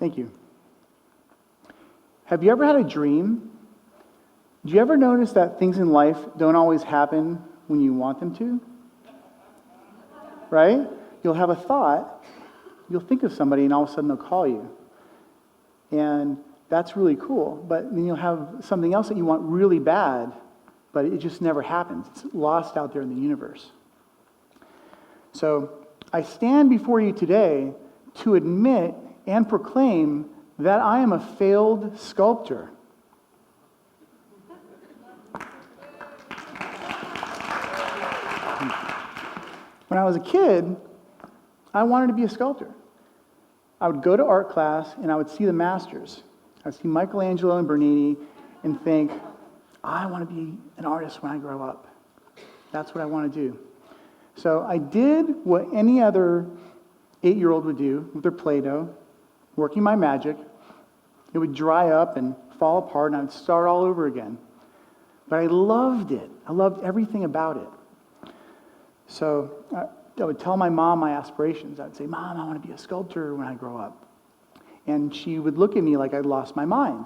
Thank you. Have you ever had a dream? Do you ever notice that things in life don't always happen when you want them to? Right? You'll have a thought, you'll think of somebody, and all of a sudden they'll call you. And that's really cool. But then you'll have something else that you want really bad, but it just never happens. It's lost out there in the universe. So I stand before you today to admit and proclaim that I am a failed sculptor. When I was a kid, I wanted to be a sculptor. I would go to art class and I would see the masters. I'd see Michelangelo and Bernini and think, I want to be an artist when I grow up. That's what I want to do. So I did what any other 8-year-old would do with their Play-Doh, working my magic. It would dry up and fall apart and I would start all over again. But I loved it. I loved everything about it. So I would tell my mom my aspirations. I'd say, Mom, I want to be a sculptor when I grow up. And she would look at me like I'd lost my mind.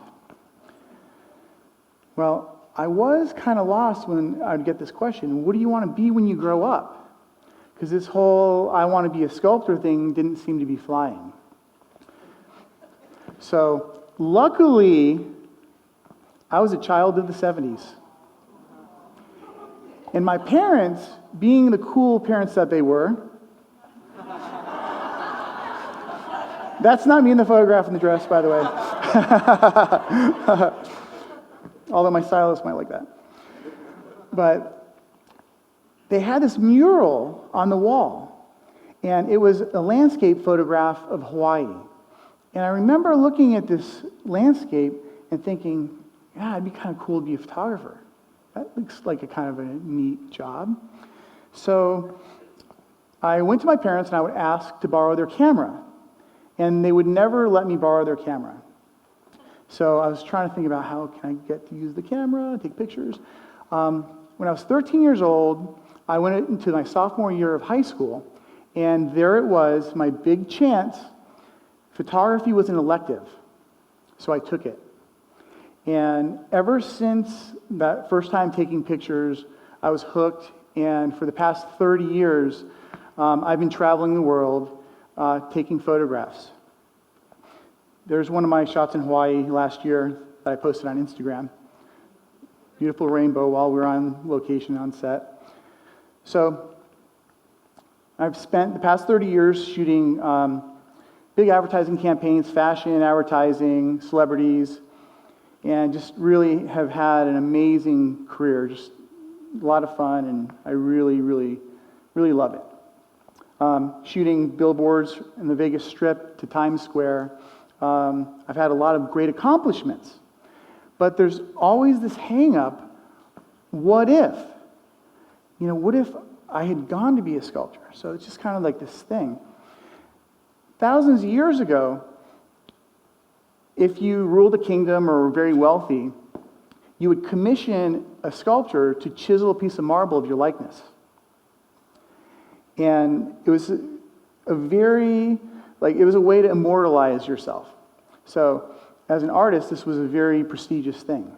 Well, I was kind of lost when I'd get this question, what do you want to be when you grow up? Because this whole I want to be a sculptor thing didn't seem to be flying. So luckily, I was a child of the 70s. And my parents, being the cool parents that they were, that's not me in the photograph in the dress, by the way. Although my stylist might like that. But they had this mural on the wall, and it was a landscape photograph of Hawaii. And I remember looking at this landscape and thinking, yeah, it'd be kind of cool to be a photographer. That looks like a kind of a neat job. So I went to my parents and I would ask to borrow their camera. And they would never let me borrow their camera. So I was trying to think about how can I get to use the camera, take pictures. When I was 13 years old, I went into my sophomore year of high school. And there it was, my big chance. Photography was an elective. So I took it. And ever since that first time taking pictures, I was hooked. And for the past 30 years, I've been traveling the world taking photographs. There's one of my shots in Hawaii last year that I posted on Instagram. Beautiful rainbow while we were on location on set. So I've spent the past 30 years shooting big advertising campaigns, fashion, advertising, celebrities, and just really have had an amazing career, just a lot of fun, and I really, really, really love it. Shooting billboards in the Vegas Strip to Times Square. I've had a lot of great accomplishments, but there's always this hang-up, what if? You know, what if I had gone to be a sculptor? So it's just kind of like this thing. Thousands of years ago, if you ruled a kingdom or were very wealthy, you would commission a sculptor to chisel a piece of marble of your likeness. And it was it was a way to immortalize yourself. So as an artist, this was a very prestigious thing.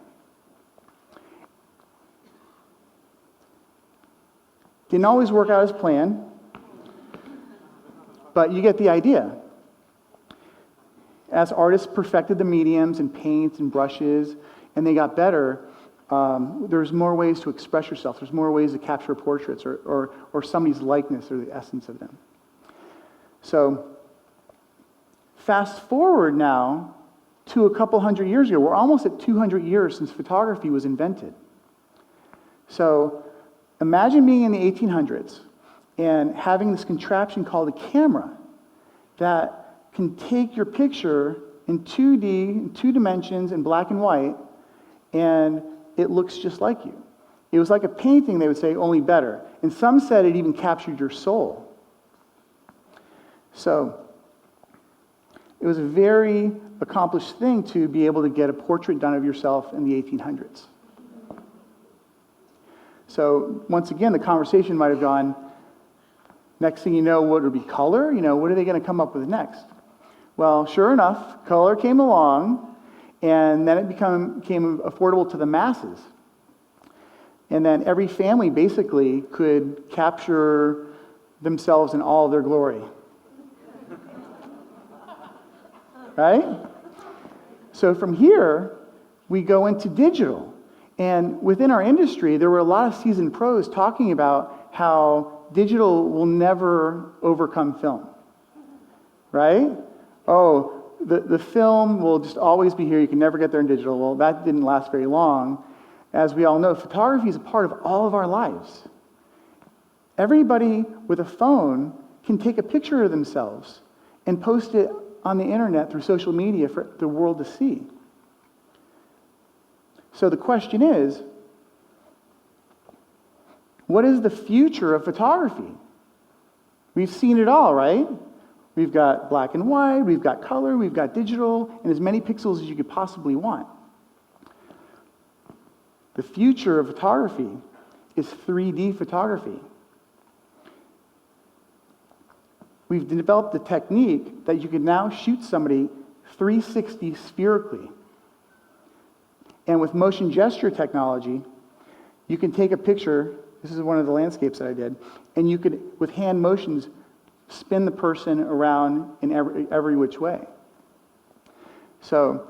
Didn't always work out as planned, but you get the idea. As artists perfected the mediums and paints and brushes, and they got better, there's more ways to express yourself. There's more ways to capture portraits or somebody's likeness or the essence of them. So fast forward now to a couple hundred years ago. We're almost at 200 years since photography was invented. So imagine being in the 1800s and having this contraption called a camera that can take your picture in 2D, in 2 dimensions, in black and white, and it looks just like you. It was like a painting, they would say, only better. And some said it even captured your soul. So it was a very accomplished thing to be able to get a portrait done of yourself in the 1800s. So once again, the conversation might have gone, next thing you know, what would be color? You know, what are they going to come up with next? Well, sure enough, color came along, and then it became affordable to the masses. And then every family basically could capture themselves in all of their glory. Right? So from here, we go into digital. And within our industry, there were a lot of seasoned pros talking about how digital will never overcome film. Right? Oh, the film will just always be here. You can never get there in digital. Well, that didn't last very long. As we all know, photography is a part of all of our lives. Everybody with a phone can take a picture of themselves and post it on the internet through social media for the world to see. So the question is, what is the future of photography? We've seen it all, right? We've got black and white, we've got color, we've got digital, and as many pixels as you could possibly want. The future of photography is 3D photography. We've developed a technique that you can now shoot somebody 360 spherically. And with motion gesture technology, you can take a picture, this is one of the landscapes that I did, and you could, with hand motions, spin the person around in every which way. So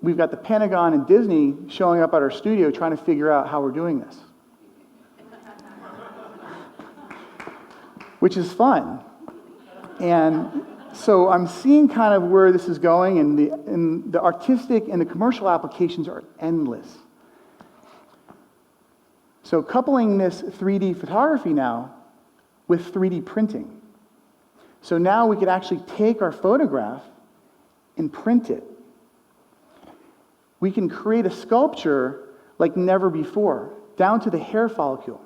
we've got the Pentagon and Disney showing up at our studio trying to figure out how we're doing this. Which is fun. And so I'm seeing kind of where this is going, and the artistic and the commercial applications are endless. So coupling this 3D photography now with 3D printing. So now we could actually take our photograph and print it. We can create a sculpture like never before, down to the hair follicle.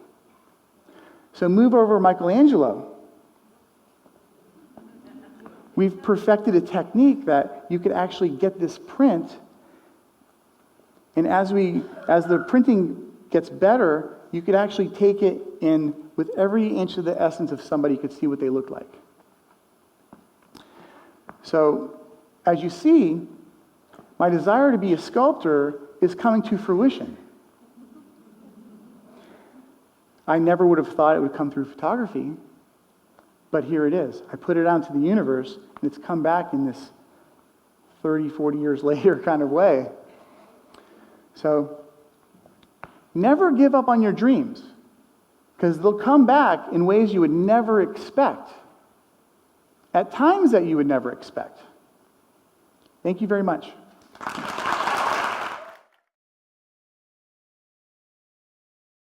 So move over Michelangelo. We've perfected a technique that you could actually get this print, and as the printing gets better, you could actually take it in with every inch of the essence of somebody, you could see what they look like. So, as you see, my desire to be a sculptor is coming to fruition. I never would have thought it would come through photography, but here it is. I put it out into the universe, and it's come back in this 30, 40 years later kind of way. So, never give up on your dreams, because they'll come back in ways you would never expect, at times that you would never expect. Thank you very much.